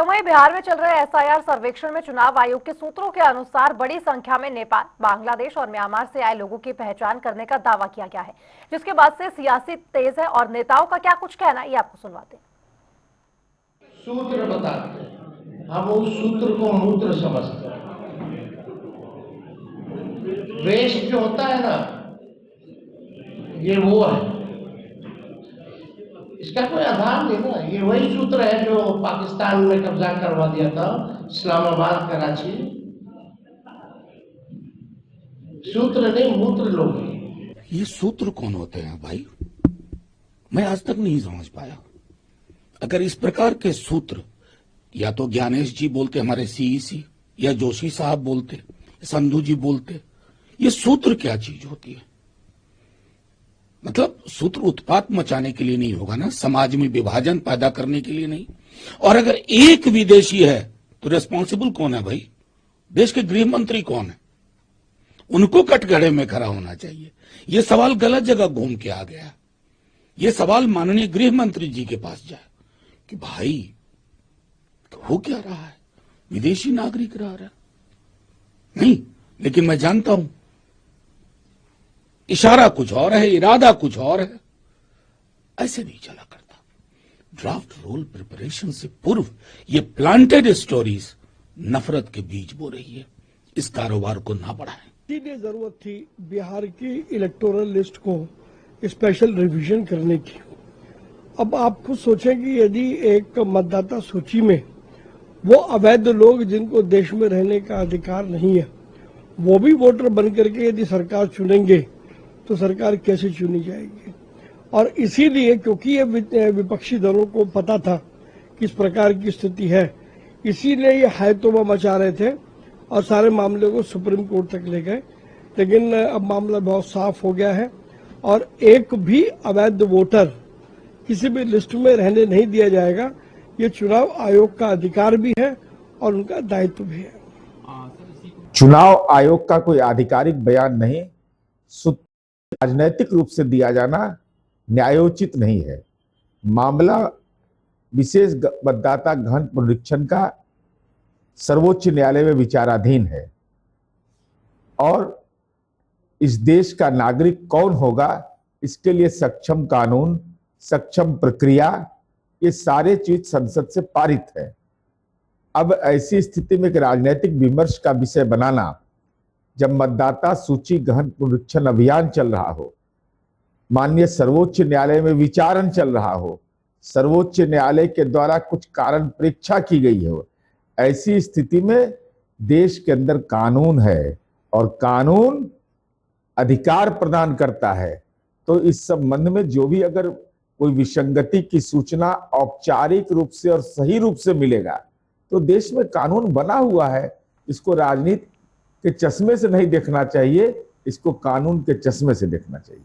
तो वहीं बिहार में चल रहे एसआईआर सर्वेक्षण में चुनाव आयोग के सूत्रों के अनुसार बड़ी संख्या में नेपाल, बांग्लादेश और म्यांमार से आए लोगों की पहचान करने का दावा किया गया है, जिसके बाद से सियासी तेज है। और नेताओं का क्या कुछ कहना है, ये आपको सुनवाते हैं। सूत्र बताते हैं, हम उस सूत्र को मूत्र समझते हैं। वेस्ट जो होता है ना, ये वो है, इसका कोई आधार नहीं ना। ये वही सूत्र है जो पाकिस्तान में कब्जा करवा दिया था, इस्लामाबाद, कराची। सूत्र नहीं, मूत्र लोग। ये सूत्र कौन होते हैं भाई? मैं आज तक नहीं समझ पाया। अगर इस प्रकार के सूत्र या तो ज्ञानेश जी बोलते, हमारे सीईसी, या जोशी साहब बोलते, संधू जी बोलते, ये सूत्र क्या चीज होती है? मतलब सूत्र उत्पात मचाने के लिए नहीं होगा ना, समाज में विभाजन पैदा करने के लिए नहीं। और अगर एक विदेशी है तो रेस्पॉन्सिबल कौन है भाई? देश के गृह मंत्री कौन है? उनको कटघरे में खड़ा होना चाहिए। ये सवाल गलत जगह घूम के आ गया। ये सवाल माननीय गृह मंत्री जी के पास जाए कि भाई हो क्या रहा है, विदेशी नागरिक रह रहा है नहीं। लेकिन मैं जानता हूं इशारा कुछ और है, इरादा कुछ और है। ऐसे नहीं चला करता। ड्राफ्ट रोल प्रिपरेशन से पूर्व ये प्लांटेड स्टोरीज नफरत के बीज बो रही है। इस कारोबार को ना बढ़ाएं। सीधे जरूरत थी बिहार की इलेक्टोरल लिस्ट को स्पेशल रिवीजन करने की। अब आप खुद सोचें कि यदि एक मतदाता सूची में वो अवैध लोग जिनको देश में रहने का अधिकार नहीं है, वो भी वोटर बन करके यदि सरकार चुनेंगे तो सरकार कैसे चुनी जाएगी? और इसीलिए क्योंकि ये विपक्षी दलों को पता था कि इस प्रकार की स्थिति है, इसीलिए ये हैतोबा मचा रहे थे और सारे मामले को सुप्रीम कोर्ट तक ले गए। लेकिन अब मामला बहुत साफ हो गया है और एक भी अवैध वोटर किसी भी लिस्ट में रहने नहीं दिया जाएगा। ये चुनाव आयोग का अधिकार भी है और उनका दायित्व भी है। चुनाव आयोग का कोई आधिकारिक बयान नहीं, राजनैतिक रूप से दिया जाना न्यायोचित नहीं है। मामला विशेष मतदाता घन पुनरीक्षण का सर्वोच्च न्यायालय में विचाराधीन है और इस देश का नागरिक कौन होगा, इसके लिए सक्षम कानून, सक्षम प्रक्रिया, ये सारे चीज संसद से पारित है। अब ऐसी स्थिति में एक राजनीतिक विमर्श का विषय बनाना, जब मतदाता सूची गहन पुनरीक्षण अभियान चल रहा हो, माननीय सर्वोच्च न्यायालय में विचारण चल रहा हो, सर्वोच्च न्यायालय के द्वारा कुछ कारण परीक्षा की गई हो, ऐसी स्थिति में देश के अंदर कानून है और कानून अधिकार प्रदान करता है। तो इस संबंध में जो भी अगर कोई विसंगति की सूचना औपचारिक रूप से और सही रूप से मिलेगा तो देश में कानून बना हुआ है। इसको राजनीति के चश्मे से नहीं देखना चाहिए, इसको कानून के चश्मे से देखना चाहिए।